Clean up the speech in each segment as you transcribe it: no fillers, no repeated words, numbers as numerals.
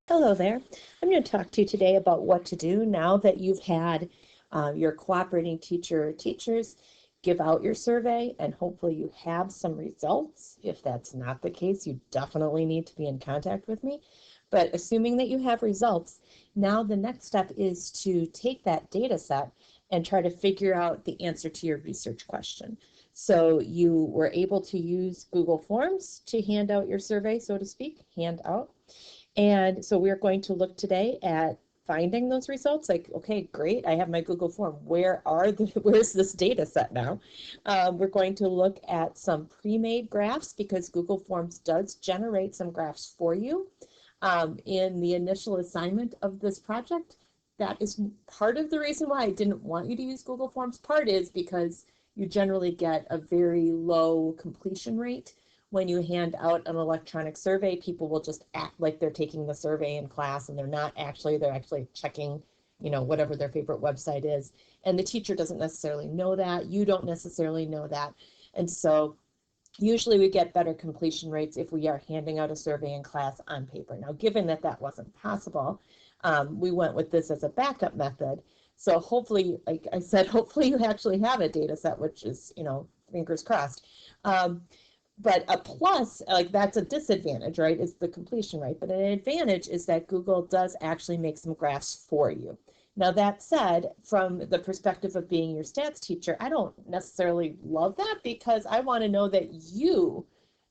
Hello there. I'm going to talk to you today about what to do now that you've had your cooperating teacher or teachers give out your survey, and hopefully you have some results. If that's not the case, you definitely need to be in contact with me. But assuming that you have results, now the next step is to take that data set and try to figure out the answer to your research question. So you were able to use Google Forms to hand out your survey, so to speak, hand out. And so we're going to look today at finding those results. Like, okay, great, I have my Google form. Where's this data set now? We're going to look at some pre-made graphs because Google Forms does generate some graphs for you in the initial assignment of this project. That is part of the reason why I didn't want you to use Google Forms. Part is because you generally get a very low completion rate. When you hand out an electronic survey, people will just act like they're taking the survey in class, and they're actually checking, whatever their favorite website is. And the teacher doesn't necessarily know that. You don't necessarily know that. And so usually we get better completion rates if we are handing out a survey in class on paper. Now, given that that wasn't possible, we went with this as a backup method. So hopefully, like I said, hopefully you actually have a data set, which is, fingers crossed. But a plus, like that's a disadvantage, right, is the completion rate. But an advantage is that Google does actually make some graphs for you. Now that said, from the perspective of being your stats teacher, I don't necessarily love that because I want to know that you,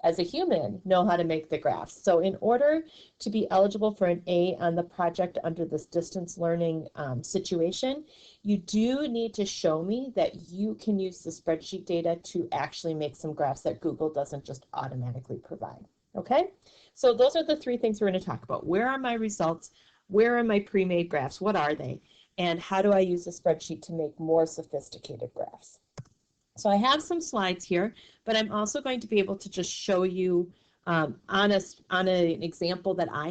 as a human, know how to make the graphs. So in order to be eligible for an A on the project under this distance learning situation, you do need to show me that you can use the spreadsheet data to actually make some graphs that Google doesn't just automatically provide. Okay, so those are the three things we're going to talk about. Where are my results? Where are my pre-made graphs? What are they? And how do I use a spreadsheet to make more sophisticated graphs? So I have some slides here, but I'm also going to be able to just show you on an example that I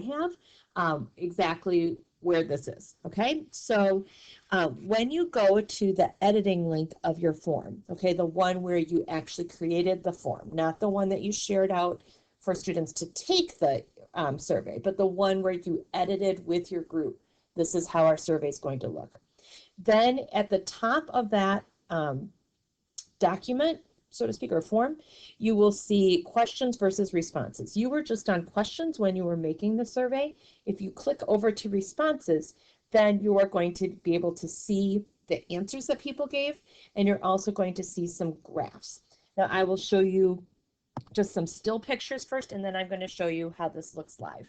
have exactly where this is. Okay, so when you go to the editing link of your form, okay, the one where you actually created the form, not the one that you shared out for students to take the survey, but the one where you edited with your group, this is how our survey is going to look. Then at the top of that document, so to speak, or form, you will see questions versus responses. You were just on questions when you were making the survey. If you click over to responses, then you are going to be able to see the answers that people gave, and you're also going to see some graphs. Now I will show you just some still pictures first, and then I'm going to show you how this looks live.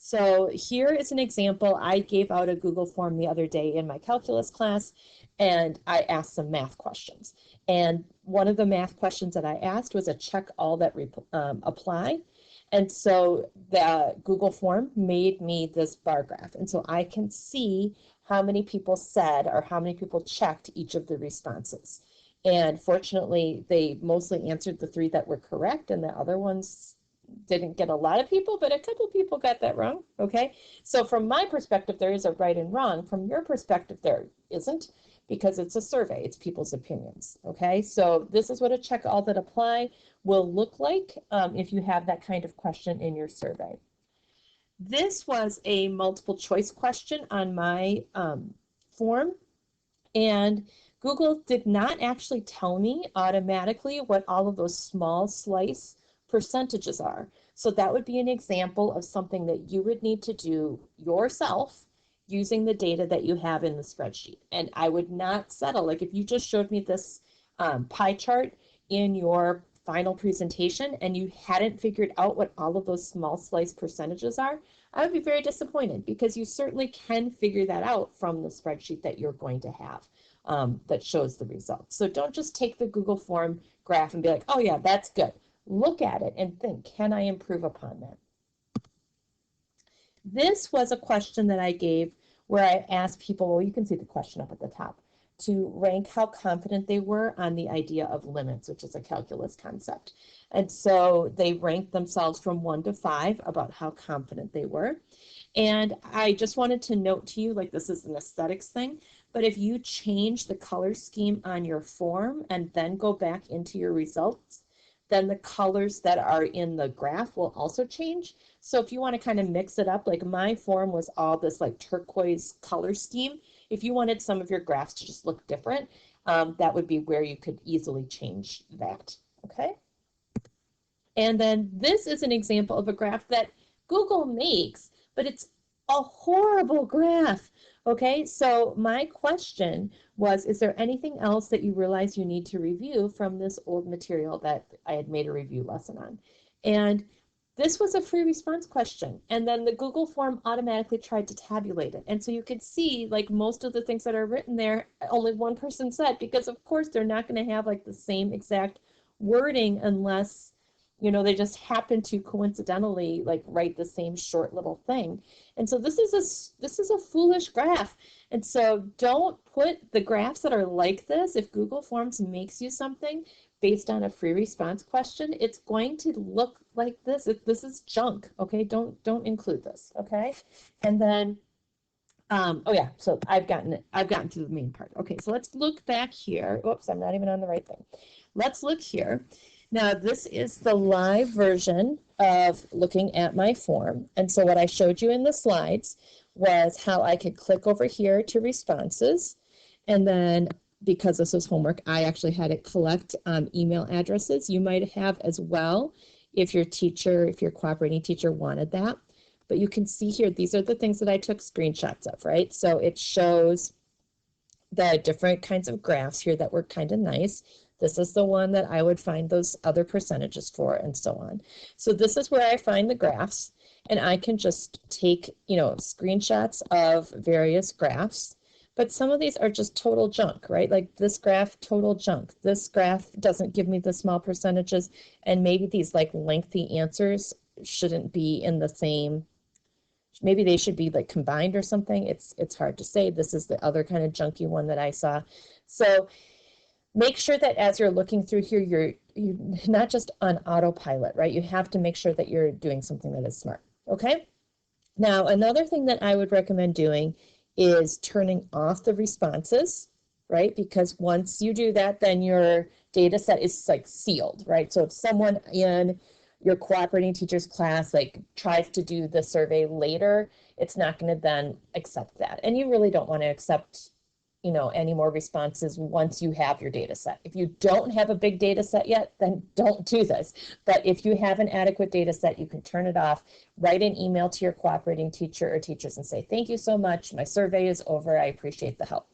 So here is an example. I gave out a Google form the other day in my calculus class, and I asked some math questions. And one of the math questions that I asked was a check all that apply. And so the Google form made me this bar graph. And so I can see how many people said or how many people checked each of the responses. And fortunately, they mostly answered the three that were correct, and the other ones didn't get a lot of people, but a couple people got that wrong. Okay, so from my perspective, there is a right and wrong. From your perspective, there isn't, because it's a survey, it's people's opinions. Okay, so this is what a check all that apply will look like if you have that kind of question in your survey. This was a multiple choice question on my form, and Google did not actually tell me automatically what all of those small slice percentages are. So that would be an example of something that you would need to do yourself using the data that you have in the spreadsheet. And I would not settle, like if you just showed me this pie chart in your final presentation and you hadn't figured out what all of those small slice percentages are, I would be very disappointed, because you certainly can figure that out from the spreadsheet that you're going to have that shows the results. So don't just take the Google form graph and be like, oh yeah, that's good. Look at it and think, can I improve upon that? This was a question that I gave where I asked people, well, you can see the question up at the top, to rank how confident they were on the idea of limits, which is a calculus concept. And so they ranked themselves from 1 to 5 about how confident they were. And I just wanted to note to you, like, this is an aesthetics thing, but if you change the color scheme on your form and then go back into your results, then the colors that are in the graph will also change. So if you want to kind of mix it up, like my form was all this like turquoise color scheme. If you wanted some of your graphs to just look different, that would be where you could easily change that, okay? And then this is an example of a graph that Google makes, but it's a horrible graph. Okay, so my question was, is there anything else that you realize you need to review from this old material that I had made a review lesson on? And this was a free response question, and then the Google form automatically tried to tabulate it. And so you could see, like, most of the things that are written there, only one person said, because of course they're not going to have like the same exact wording unless, you know, they just happen to coincidentally like write the same short little thing. And so this is a foolish graph. And so don't put the graphs that are like this. If Google Forms makes you something based on a free response question, it's going to look like this. This is junk, okay? Don't include this, okay? And then oh yeah, so I've gotten to the main part. Okay, so let's look back here. Oops, I'm not even on the right thing. Let's look here. Now, this is the live version of looking at my form. And so what I showed you in the slides was how I could click over here to responses. And then because this was homework, I actually had it collect email addresses. You might have as well if your cooperating teacher wanted that. But you can see here, these are the things that I took screenshots of, right? So it shows the different kinds of graphs here that were kind of nice. This is the one that I would find those other percentages for, and so on. So this is where I find the graphs, and I can just take, you know, screenshots of various graphs. But some of these are just total junk, right? Like this graph, total junk. This graph doesn't give me the small percentages, and maybe these like lengthy answers shouldn't be in the same. Maybe they should be like combined or something. It's hard to say. This is the other kind of junky one that I saw. So make sure that as you're looking through here, you're not just on autopilot, right? You have to make sure that you're doing something that is smart, okay? Now, another thing that I would recommend doing is turning off the responses, right? Because once you do that, then your data set is like sealed, right? So if someone in your cooperating teacher's class like tries to do the survey later, it's not going to then accept that. And you really don't want to accept, you know, any more responses once you have your data set. If you don't have a big data set yet, then don't do this. But if you have an adequate data set, you can turn it off, write an email to your cooperating teacher or teachers and say, thank you so much. My survey is over. I appreciate the help.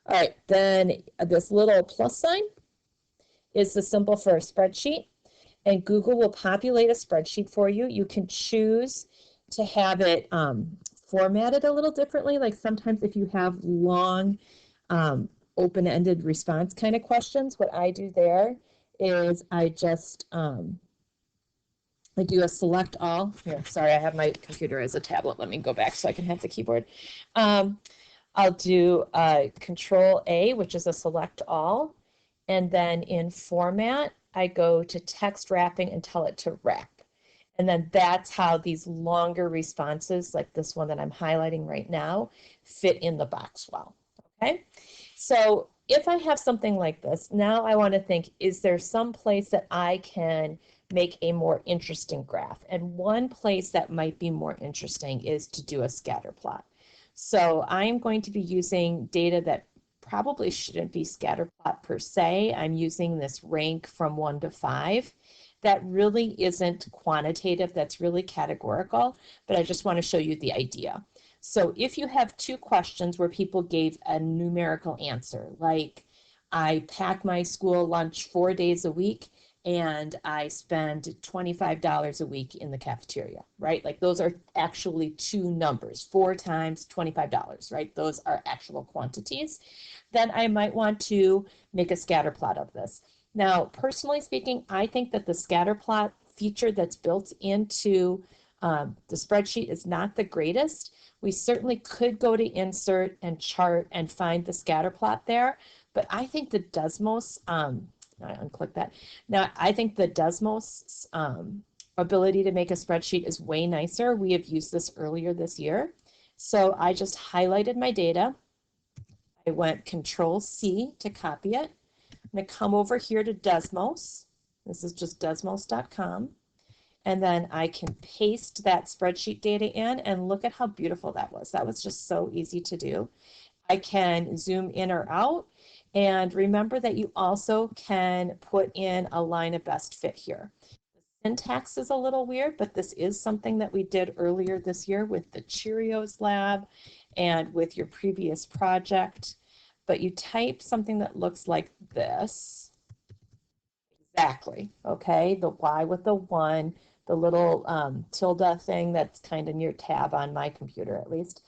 All right, then this little plus sign is the symbol for a spreadsheet, and Google will populate a spreadsheet for you. You can choose to have it formatted a little differently. Like sometimes if you have long open-ended response kind of questions, what I do there is I just I do a select all. Here, sorry, I have my computer as a tablet. Let me go back so I can have the keyboard. I'll do Control A, which is a select all, and then in format I go to text wrapping and tell it to wrap. And then that's how these longer responses, like this one that I'm highlighting right now, fit in the box well, okay? So if I have something like this, now I want to think, is there some place that I can make a more interesting graph? And one place that might be more interesting is to do a scatter plot. So I'm going to be using data that probably shouldn't be scatter plot per se. I'm using this rank from 1 to 5. That really isn't quantitative, that's really categorical, but I just want to show you the idea. So if you have two questions where people gave a numerical answer, like I pack my school lunch 4 days a week and I spend $25 a week in the cafeteria, right? Like those are actually two numbers, 4 times $25, right? Those are actual quantities. Then I might want to make a scatter plot of this. Now, personally speaking, I think that the scatter plot feature that's built into the spreadsheet is not the greatest. We certainly could go to insert and chart and find the scatter plot there, but I think the Desmos, I unclick that. Now, I think the Desmos ability to make a spreadsheet is way nicer. We have used this earlier this year. So I just highlighted my data. I went Control C to copy it. I'm going to come over here to Desmos, This is just desmos.com. And then I can paste that spreadsheet data in, and look at how beautiful that was. That was just so easy to do. I can zoom in or out. And remember that you also can put in a line of best fit here. The syntax is a little weird, but this is something that we did earlier this year with the Cheerios lab and with your previous project. But you type something that looks like this. Exactly, okay? The Y with the 1, the little tilde thing that's kind of near tab on my computer at least,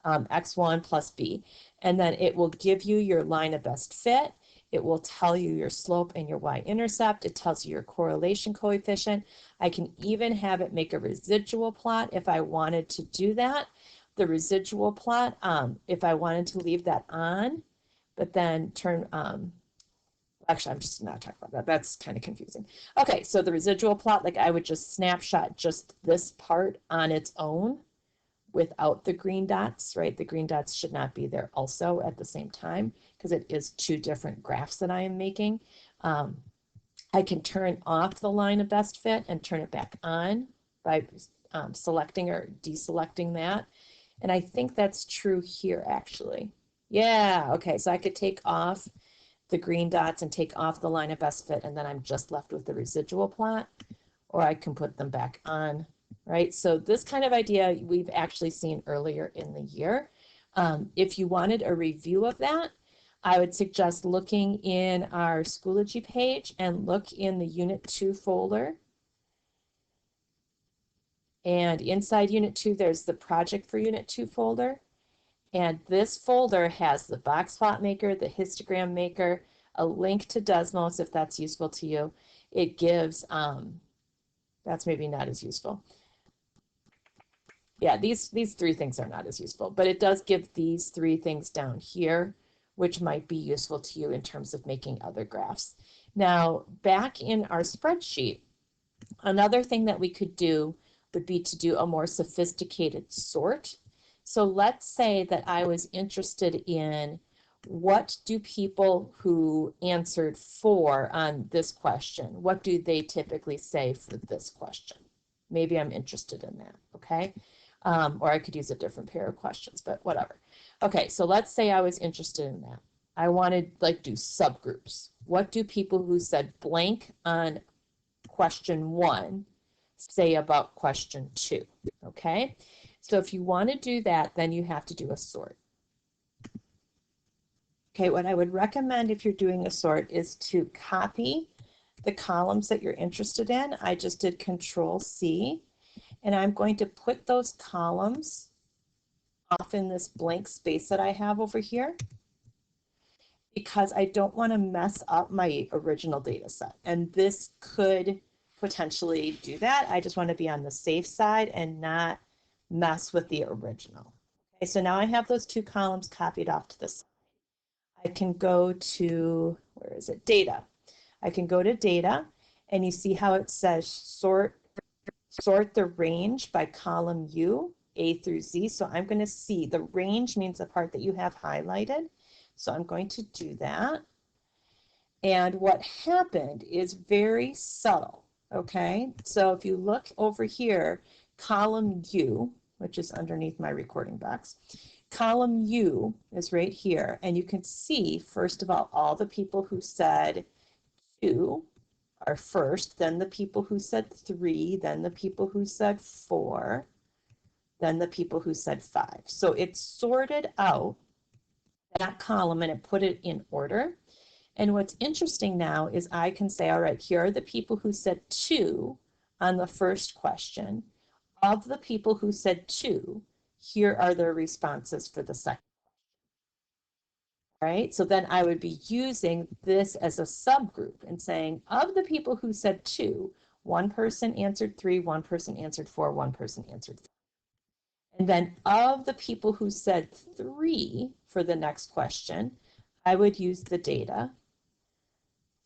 X1 plus B. And then it will give you your line of best fit. It will tell you your slope and your y-intercept. It tells you your correlation coefficient. I can even have it make a residual plot if I wanted to do that. The residual plot, if I wanted to leave that on, but then turn, actually, I'm just not talking about that. That's kind of confusing. Okay, so the residual plot, like I would just snapshot just this part on its own without the green dots, right? The green dots should not be there also at the same time because it is two different graphs that I am making. I can turn off the line of best fit and turn it back on by selecting or deselecting that. And I think that's true here actually. Yeah, okay, so I could take off the green dots and take off the line of best fit, and then I'm just left with the residual plot, or I can put them back on, right? So this kind of idea we've actually seen earlier in the year. If you wanted a review of that, I would suggest looking in our Schoology page and look in the Unit 2 folder. And inside Unit 2, there's the project for Unit 2 folder. And this folder has the box plot maker, the histogram maker, a link to Desmos if that's useful to you. It gives, that's maybe not as useful. Yeah, these three things are not as useful, but it does give these three things down here, which might be useful to you in terms of making other graphs. Now, back in our spreadsheet, another thing that we could do would be to do a more sophisticated sort. So let's say that I was interested in what do people who answered 4 on this question, what do they typically say for this question? Maybe I'm interested in that, okay? Or I could use a different pair of questions, but whatever. Okay, so let's say I was interested in that. I wanted like do subgroups. What do people who said blank on question 1 say about question 2, okay? So if you want to do that, then you have to do a sort. Okay, what I would recommend if you're doing a sort is to copy the columns that you're interested in. I just did Control C, and I'm going to put those columns off in this blank space that I have over here because I don't want to mess up my original data set. And this could potentially do that. I just want to be on the safe side and not mess with the original. Okay, so now I have those 2 columns copied off to the side. I can go to, where is it, data. I can go to data, and you see how it says sort the range by column U, A through Z. So I'm going to see the range means the part that you have highlighted. So I'm going to do that. And what happened is very subtle, okay? So if you look over here, column U, which is underneath my recording box, column U is right here, and you can see, first of all the people who said 2 are first, then the people who said 3, then the people who said 4, then the people who said 5. So it sorted out that column and it put it in order. And what's interesting now is I can say, all right, here are the people who said 2 on the first question. Of the people who said 2, here are their responses for the second. Right? So then I would be using this as a subgroup and saying, of the people who said 2, 1 person answered 3, 1 person answered 4, 1 person answered 5. And then of the people who said 3 for the next question, I would use the data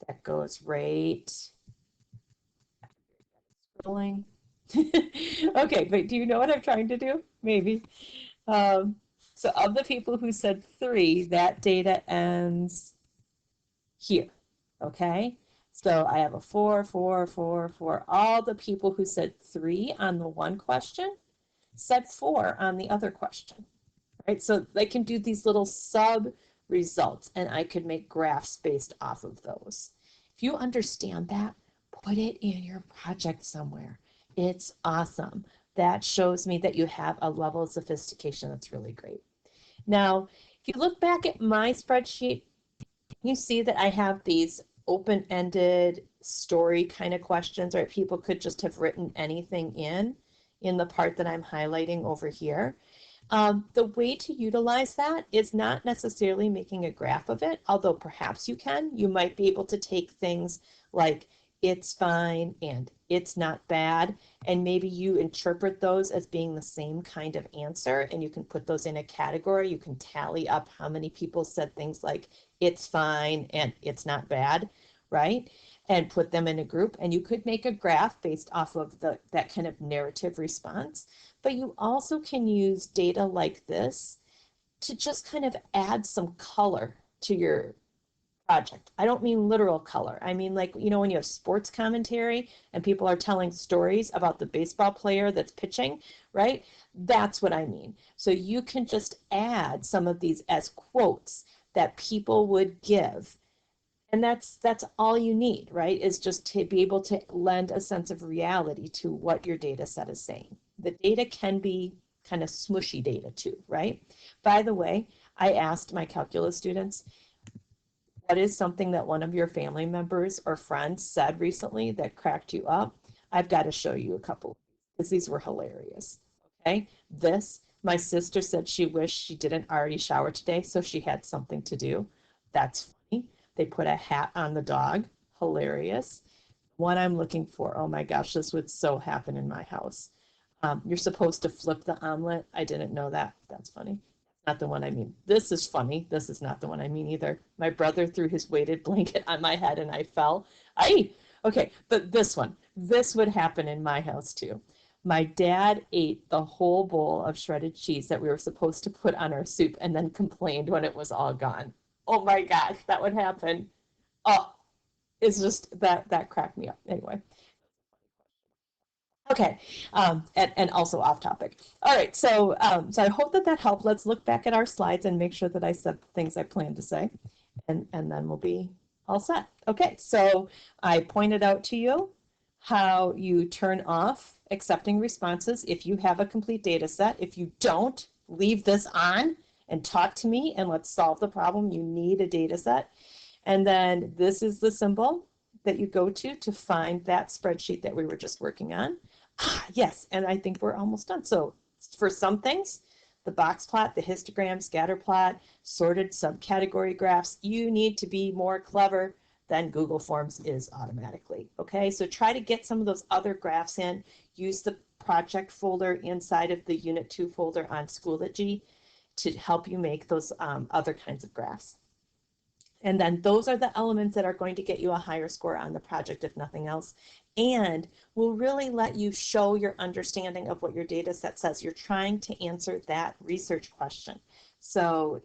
that goes right. Scrolling. Okay, but do you know what I'm trying to do? Maybe. So of the people who said 3, that data ends here, okay? So I have a 4, 4, 4, 4. All the people who said 3 on the one question said 4 on the other question, right? So I can do these little sub results and I could make graphs based off of those. If you understand that, put it in your project somewhere. It's awesome. That shows me that you have a level of sophistication that's really great. Now, if you look back at my spreadsheet, you see that I have these open-ended story kind of questions, or people could just have written anything in the part that I'm highlighting over here. The way to utilize that is not necessarily making a graph of it, although perhaps you can. You might be able to take things like it's fine and it's not bad, and maybe you interpret those as being the same kind of answer, and you can put those in a category. You can tally up how many people said things like it's fine and it's not bad, right? And put them in a group, and you could make a graph based off of that kind of narrative response. But you also can use data like this to just kind of add some color to your project. I don't mean literal color. I mean, like, you know, when you have sports commentary and people are telling stories about the baseball player that's pitching, right? That's what I mean. So you can just add some of these as quotes that people would give. And that's all you need, right? Is just to be able to lend a sense of reality to what your data set is saying. The data can be kind of smushy data too, right? By the way, I asked my calculus students, what is something that one of your family members or friends said recently that cracked you up? I've got to show you a couple because these were hilarious. Okay, my sister said she wished she didn't already shower today, so she had something to do. That's funny. They put a hat on the dog. Hilarious. One I'm looking for. Oh my gosh, this would so happen in my house. You're supposed to flip the omelet. I didn't know that. That's funny. Not the one I mean. This is funny. This is not the one I mean either. My brother threw his weighted blanket on my head and I fell. Okay, but this one, this would happen in my house too. My dad ate the whole bowl of shredded cheese that we were supposed to put on our soup and then complained when it was all gone. Oh my gosh, that would happen. Oh, it's just that cracked me up. Anyway. Okay, and also off topic. All right, so I hope that helped. Let's look back at our slides and make sure that I said the things I planned to say, and then we'll be all set. Okay, so I pointed out to you how you turn off accepting responses if you have a complete data set. If you don't, leave this on and talk to me and let's solve the problem. You need a data set. And then this is the symbol that you go to find that spreadsheet that we were just working on. Yes, and I think we're almost done. So for some things, the box plot, the histogram, scatter plot, sorted subcategory graphs, you need to be more clever than Google Forms is automatically. Okay, so try to get some of those other graphs in. Use the project folder inside of the Unit 2 folder on Schoology to help you make those other kinds of graphs. And then those are the elements that are going to get you a higher score on the project, if nothing else, and will really let you show your understanding of what your data set says. You're trying to answer that research question. So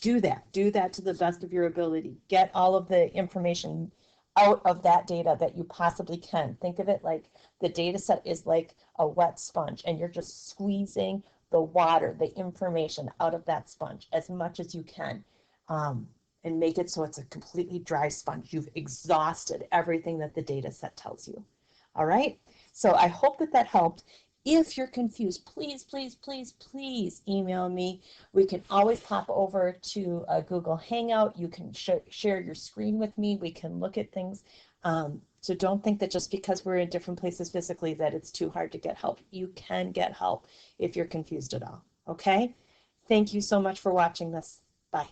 do that to the best of your ability. Get all of the information out of that data that you possibly can. Think of it like the data set is like a wet sponge and you're just squeezing the water, the information out of that sponge as much as you can. And make it so it's a completely dry sponge. You've exhausted everything that the data set tells you. All right, so I hope that helped. If you're confused, please, please, please, please email me. We can always pop over to a Google Hangout. You can share your screen with me. We can look at things. So don't think that just because we're in different places physically that it's too hard to get help. You can get help if you're confused at all, okay? Thank you so much for watching this. Bye.